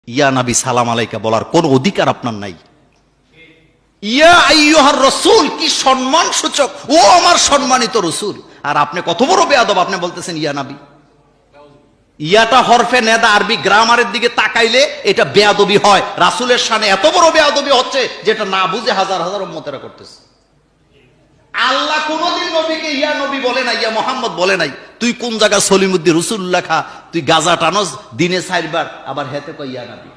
ইয়া নবী সালাম আলাইকা বলার কোন অধিকার আপনার নাই। ইয়া আইয়ুহার রাসূল কি সম্মান সূচক, ও আমার সম্মানিত রাসূল। আর আপনি কত বড় বেয়াদব, আপনি বলতেছেন ইয়া নবী। ইয়াটা হরফে নেদা, আরবি গ্রামারের দিকে তাকাইলে এটা বেয়াদবি হয়। রাসূলের শানে এত বড় বেয়াদবি হচ্ছে যেটা না বুঝে হাজার হাজার উম্মতেরা করতেছে। আল্লাহ কোনদিন নবীকে ইয়া নবী বলে নাই, ইয়া মোহাম্মদ বলে নাই। তুই কোন জায়গা সলিমুদ্দিন রসুল লেখা, তুই গাজা টানস দিনে 4 বার, আবার হেতে কই ইয়া নবী।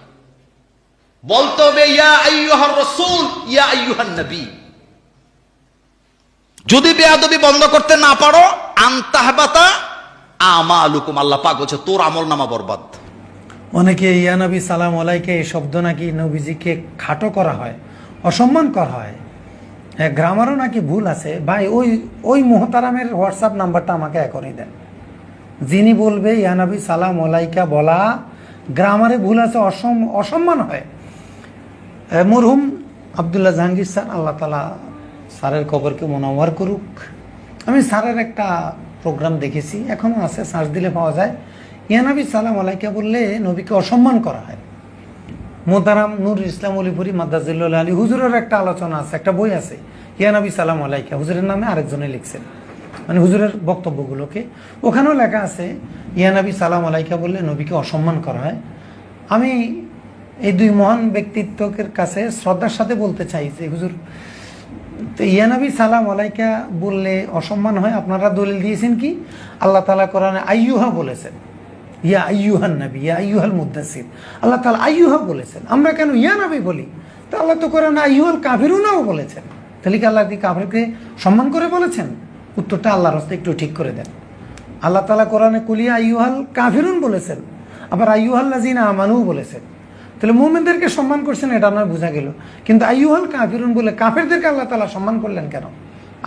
বলতে হবে ইয়া আইয়ুহার রাসূল, ইয়া আইয়ুহান নবী। যদি বেয়াদবি বন্ধ করতে না পারো, আনতাহবাতা আমালুকুম, আল্লাহ পাক বলছে তোর আমলনামা বরবাদ। অনেকে ইয়া নবী সালাম আলাইকে এই শব্দ নাকি নবীজিকে খাটো করা হয়, অসম্মান করা হয়। হ্যাঁ, গ্রামারও নাকি ভুল আছে। ভাই ওই মোহতারামের হোয়াটসঅ্যাপ নাম্বারটা আমাকে এখনই দেন। যিনি বলবে ইয়া নবী সালাম আলাইকা বলা গ্রামারে ভুল আছে, অসম্মান হয়। মরহুম আব্দুল্লাহ জাহাঙ্গীর স্যার, আল্লাহ তালা স্যারের কবরকে মুনাওয়ার করুক। আমি স্যারের একটা প্রোগ্রাম দেখেছি, এখনও আছে, সার্চ দিলে পাওয়া যায়। ইয়া নবী সালাম আলাইকা বললে নবীকে অসম্মান করা হয়। মোহতারাম নূর ইসলাম অলিপুরি মাদ্দাজিল্লাহ আলী হুজুরের একটা আলোচনা আছে, একটা বই আছে ইয়া নবী সালাম আলাইকা, হুজুরের নামে আরেকজনে লিখছেন, মানে হুজুরের বক্তব্যগুলোকে। ওখানেও লেখা আছে ইয়া নবী সালাম আলাইকা বললে নবীকে অসম্মান করা হয়। আমি এই দুই মহান ব্যক্তিত্বের কাছে শ্রদ্ধার সাথে বলতে চাই যে হুজুর, তো ইয়া নবী সালাম আলাইকা বললে অসম্মান হয়, আপনারা দলিল দিয়েছেন কি? আল্লাহ তাআলা কোরআনে আইয়ুহা বলেছেন, ইয়া আইয়ুহান নবী, ইয়া আইয়ুহাল মুদ্দাসির, আল্লাহ তাআলা আইয়ুহা বলেছেন। আমরা কেন ইয়া নবী বলি? তো আল্লাহ তো কোরআনে আইয়ুহাল কাফিরুনাও বলেছেন। তাহলে কি আল্লাহ কি কাফিরকে সম্মান করে বলেছেন? উত্তরটা আল্লাহর রাস্তায় একটু ঠিক করে দেন। আল্লাহ তাআলা কোরআনে কুলিয়া আইয়ুহাল কাফিরুন বলেছেন, আবার আইয়ুহাল লাযিনা আমানু বলেছেন। তাহলে মুমিনদেরকে সম্মান করছেন, এটা নয় বোঝা গেল। কিন্তু আইয়ুহাল কাফিরুন বলে কাফেরদেরকে আল্লাহ তাআলা সম্মান করলেন কেন?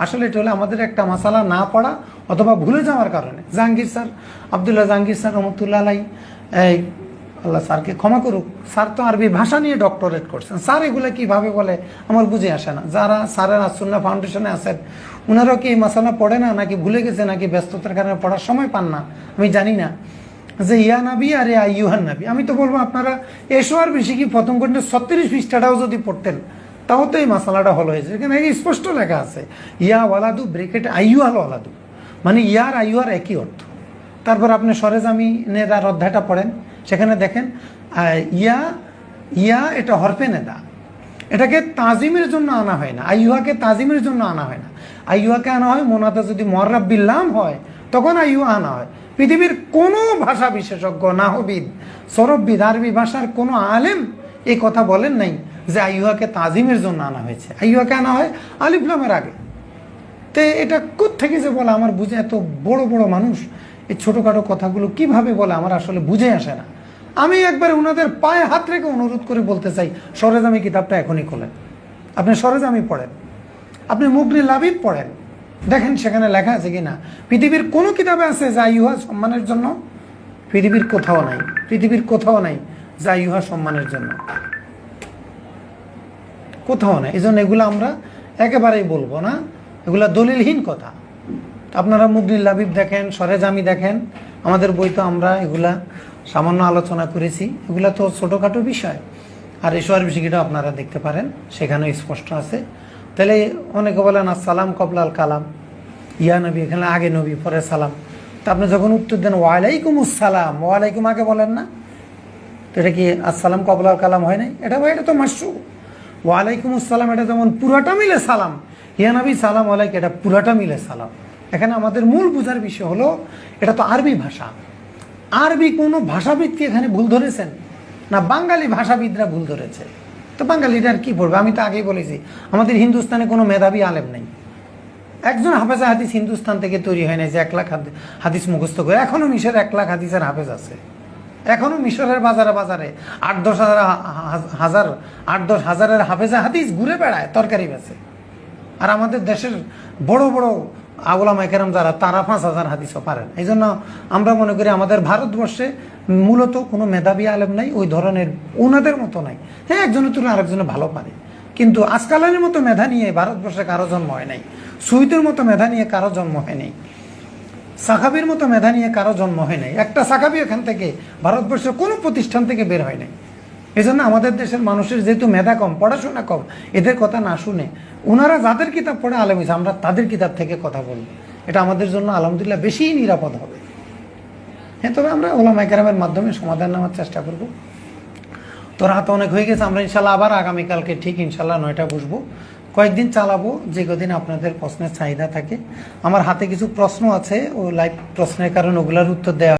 আসলে এটা হলো আমাদের একটা মাসালা না পড়া অথবা ভুলে যাওয়ার কারণে। জাহাঙ্গীর স্যার, আব্দুল্লাহ জাহাঙ্গীর স্যার রহমতুল্লাহ আলাই, এই আল্লাহ স্যারকে ক্ষমা করুক, স্যার তো আরবি ভাষা নিয়ে ডক্টরেট করছেন। স্যার এগুলো কীভাবে বলে আমার বুঝে আসে না। যারা স্যারের আসুন্নাহ ফাউন্ডেশনে আছেন ওনারাও কি এই মাসালা পড়ে না, নাকি ভুলে গেছে, নাকি ব্যস্ততার কারণে পড়ার সময় পান না, আমি জানি না। যে ইয়া নবী আর আইয়ুহান নবী, আমি তো বলবো আপনারা এসো আর বেশি কি প্রথম খণ্ডে 36 পৃষ্ঠাটাও যদি পড়তেন তাও তো এই মশালাটা হলো হয়েছে। এখানে স্পষ্ট লেখা আছে ইয়া ওয়ালাদু ব্রেকেট আইয়ুহাল ওয়ালাদু, মানে ইয়ার আইয়ুহার একই অর্থ। তারপর আপনি সরেজামিনের আর অধ্যায়টা পড়েন, সেখানে দেখেন ইয়া ইয়া এটা হরফে নেদা, এটাকে তাজিমের জন্য আনা হয় না, আইয়ুহাকে তাজিমের জন্য আনা হয় না। আইয়ুহাকে আনা হয় মোনাদা যদি মুআররাব বিল লাম হয় তখন আইয়ুহা আনা হয়। পৃথিবীর কোনো ভাষা বিশেষজ্ঞ, নাহবিদ, সরববিদ, আরবি ভাষার কোনো আলেম এই কথা বলেন নাই যে আইয়ুহাকে তাজিমের জন্য আনা হয়েছে। আইয়ুহাকে আনা হয় আলিফ লামের আগে। তো এটা কোত্থেকে যে বলে আমার বুঝে, এত বড় বড় মানুষ এই ছোটোখাটো কথাগুলো কিভাবে বলে আমার আসলে বুঝে আসে না। আমি একবার ওনাদের পায়ে হাত রেখে অনুরোধ করে বলতে চাই, সরেজামি কিতাবটা এখনই খোলেন, আপনি সরেজামি পড়েন, আপনি মুগনি লাবিব পড়েন, দেখেন সেখানে লেখা আছে কিনা। পৃথিবীর কোনো কিতাবে আছে যে আইয়ুহা সম্মানের জন্য? পৃথিবীর কোথাও নাই, পৃথিবীর কোথাও নাই যে আইয়ুহা সম্মানের জন্য, কোথাও নাই। এই জন্য এগুলো আমরা একেবারেই বলবো না, এগুলা দলিলহীন কথা। আপনারা মুগনি লাবিব দেখেন, সরেজামি দেখেন, আমাদের বই তো আমরা এগুলা সামান্য আলোচনা করেছি, এগুলা তো ছোটোখাটো বিষয়। আর এসবের বিষয়টা আপনারা দেখতে পারেন, সেখানেও স্পষ্ট আছে। তাহলে অনেকে বলেন আসসালাম কবলাল কালাম, ইয়া নবী এখানে আগে নবী পরে সালাম। তা আপনি যখন উত্তর দেন ওয়ালাইকুম আসসালাম, ওয়ালাইকুম আগে বলেন না, তো এটা কি আসসালাম কবলাল কালাম হয় নাই? এটা ভাই এটা তো মাশরু। ওয়ালাইকুম আসসালাম এটা যেমন পুরাটা মিলে সালাম, ইয়া নবী সালাম আলাইকুম এটা পুরাটা মিলে সালাম। এখানে আমাদের মূল বোঝার বিষয় হলো এটা তো আরবি ভাষা। আরবি কোনো ভাষাবিদ কি এখানে ভুল ধরেছেন? না বাঙালি ভাষাবিদরা ভুল ধরেছে। তো বাঙালিরা আর কি পড়বে? আমি তো আগেই বলেছি আমাদের হিন্দুস্তানে কোনো মেধাবী আলেম নেই। একজন হাফেজা হাদিস হিন্দুস্তান থেকে তৈরি হয় নাই যে 1 লাখ হাদিস মুখস্থ করে। এখনও মিশরে 1 লাখ হাদিসের হাফেজ আছে, এখনও মিশরের বাজারে বাজারে 8-10 হাজারের হাফেজা হাদিস ঘুরে বেড়ায়, তরকারি বেচে। আর আমাদের দেশের বড় বড় আউলামা কেরাম যারা, তারা 5,000 হাদিসও পারেন। এই জন্য আমরা মনে করি আমাদের ভারতবর্ষে মূলত কোনো মেধাবী আলেম নাই ওই ধরনের, ওনাদের মতো নাই। হ্যাঁ, একজনের তুলনায় আরেকজনে ভালো পারে, কিন্তু আজকালের মতো মেধা নিয়ে ভারতবর্ষে কারো জন্ম হয় নাই, সুইদের মতো মেধা নিয়ে কারো জন্ম হয় নাই, সাকাবির মতো মেধা নিয়ে কারো জন্ম হয় নাই। একটা সাকাবি এখান থেকে ভারতবর্ষের কোনো প্রতিষ্ঠান থেকে বের হয় নাই। এই জন্য আমাদের দেশের মানুষের যেহেতু মেধা কম, পড়াশোনা কম, এদের কথা না শুনে ওনারা যাদের কিতাব পড়ে আলেম হয়েছে, আমরা তাদের কিতাব থেকে কথা বলবো। এটা আমাদের জন্য আলহামদুলিল্লাহ বেশি নিরাপদ হবে। হ্যাঁ, তবে আমরা ওলামায়ে কেরামের মাধ্যমে সমাধান নেওয়ার চেষ্টা করব। তো রাত অনেক হয়ে গেছে, আমরা ইনশাল্লাহ আবার আগামীকালকে ঠিক ইনশাল্লাহ 9টা বসবো, কয়েকদিন চালাবো, যে কদিন আপনাদের প্রশ্নের চাহিদা থাকে। আমার হাতে কিছু প্রশ্ন আছে, ও লাইভ প্রশ্নের কারণে ওগুলোর উত্তর দেওয়া